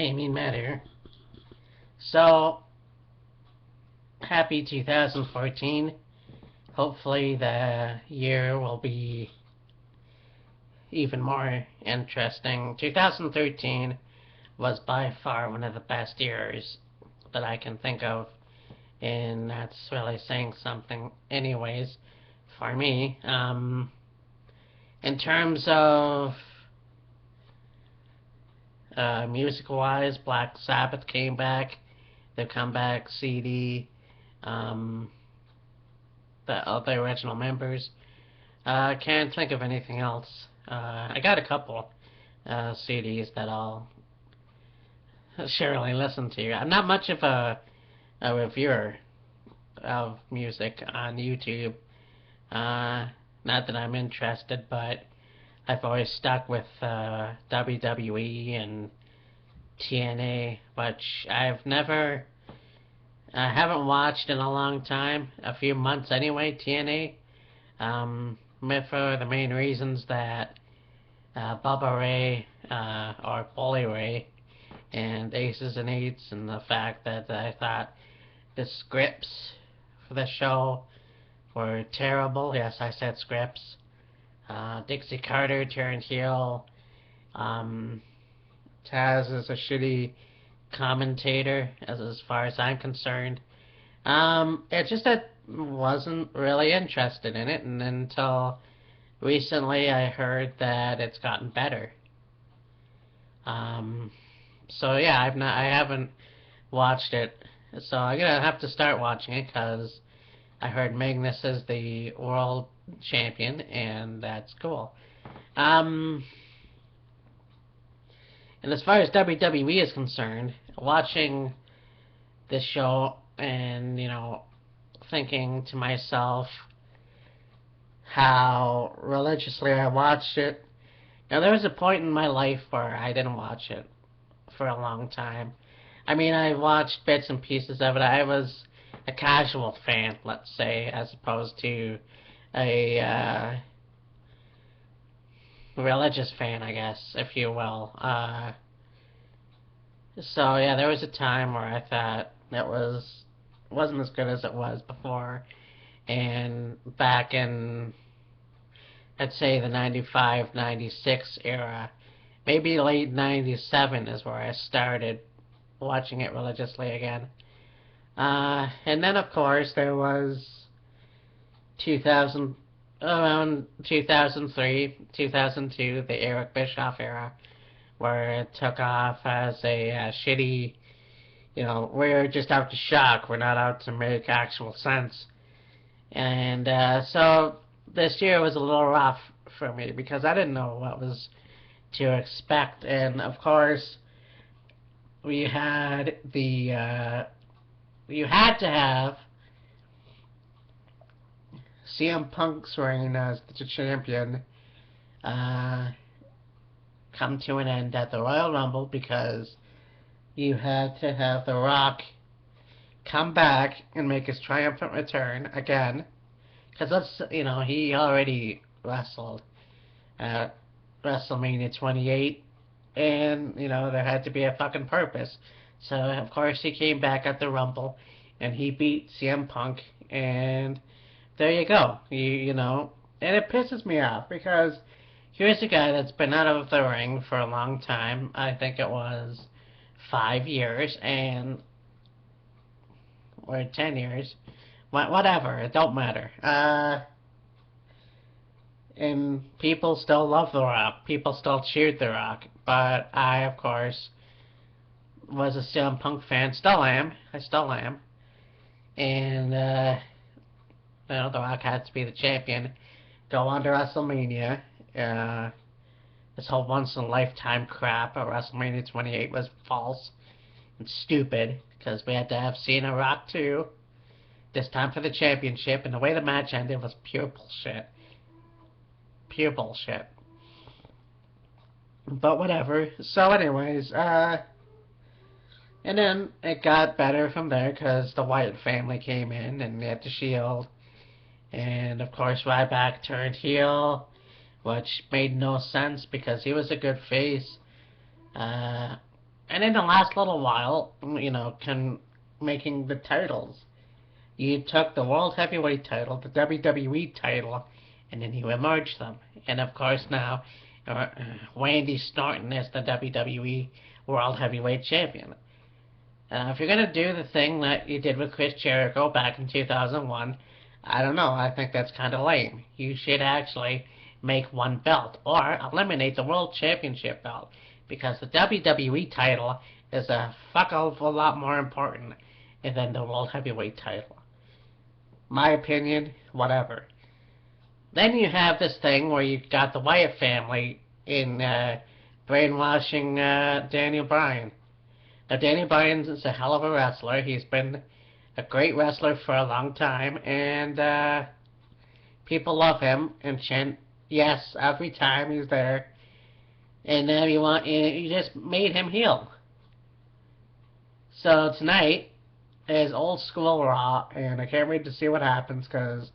Hey, Mean Matt here. So, happy 2014. Hopefully the year will be even more interesting. 2013 was by far one of the best years that I can think of, and that's really saying something anyways for me. In terms of music-wise, Black Sabbath came back. Their comeback CD. Um, the original members. Can't think of anything else. I got a couple CDs that I'll surely listen to. I'm not much of a reviewer of music on YouTube. Not that I'm interested, but I've always stuck with WWE and TNA, which I haven't watched in a long time, a few months anyway, TNA. For the main reasons that Bubba Ray, or Bully Ray, and Aces and Eights, and the fact that I thought the scripts for the show were terrible. Yes, I said scripts. Dixie Carter turned heel. Taz is a shitty commentator, as far as I'm concerned. It just I wasn't really interested in it, and until recently I heard that it's gotten better. So yeah, I haven't watched it, so I'm gonna have to start watching it because I heard Magnus is the world champion, and that's cool. Um, and as far as WWE is concerned, watching this show and thinking to myself how religiously I watched it. Now, there was a point in my life where I didn't watch it for a long time. I mean, I watched bits and pieces of it. I was a casual fan, let's say, as opposed to a religious fan, I guess, if you will. So yeah, there was a time where I thought wasn't as good as it was before, and back in, I'd say, the 95, 96 era, maybe late 97 is where I started watching it religiously again. And then of course there was 2000, around 2003, 2002, the Eric Bischoff era, where it took off as a shitty, we're just out to shock, we're not out to make actual sense. And so this year was a little rough for me because I didn't know what was to expect. And of course, we had you had to have CM Punk's reign as the champion come to an end at the Royal Rumble because you had to have The Rock come back and make his triumphant return again. Because he already wrestled at WrestleMania 28, and, there had to be a fucking purpose. So, of course, he came back at the Rumble, and he beat CM Punk, and there you go. And it pisses me off, because here's a guy that's been out of the ring for a long time. I think it was 5 years, or 10 years. Whatever, it don't matter. And people still love The Rock. People still cheered The Rock. But I, of course, was a CM Punk fan. Still am. I still am. And, The Rock had to be the champion. Go on to WrestleMania. This whole once-in-a-lifetime crap at WrestleMania 28 was false and stupid, because we had to have Cena Rock too. This time for the championship, and the way the match ended was pure bullshit. Pure bullshit. But whatever. So anyways, and then it got better from there, because the Wyatt family came in, and they had the Shield. And of course Ryback turned heel, which made no sense, because he was a good face. And in the last little while, making the titles, you took the World Heavyweight title, the WWE title, and then you merged them. And of course now, Randy Orton is the WWE World Heavyweight Champion. If you're going to do the thing that you did with Chris Jericho back in 2001, I don't know, I think that's kind of lame. You should actually make one belt, or eliminate the World Championship belt, because the WWE title is a fuck of a lot more important than the World Heavyweight title. My opinion, whatever. Then you have this thing where you've got the Wyatt family in brainwashing Daniel Bryan. Now, Daniel Bryan is a hell of a wrestler. He's been a great wrestler for a long time, and people love him and chant yes every time he's there. And now you just made him heel. So tonight is old school Raw, and I can't wait to see what happens, because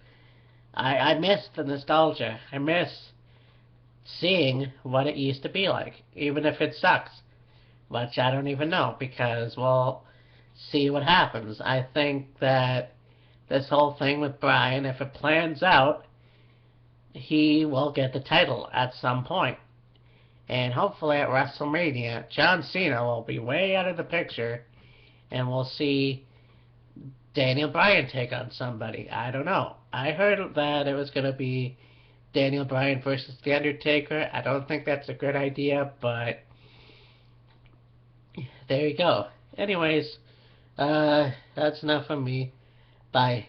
I miss the nostalgia. I miss seeing what it used to be like, even if it sucks. Which I don't even know, because we'll see what happens. I think that this whole thing with Bryan, if it plans out, he will get the title at some point. And hopefully at WrestleMania, John Cena will be way out of the picture, and we'll see Daniel Bryan take on somebody. I don't know. I heard that it was going to be Daniel Bryan versus The Undertaker. I don't think that's a good idea, but there you go. Anyways, that's enough from me. Bye.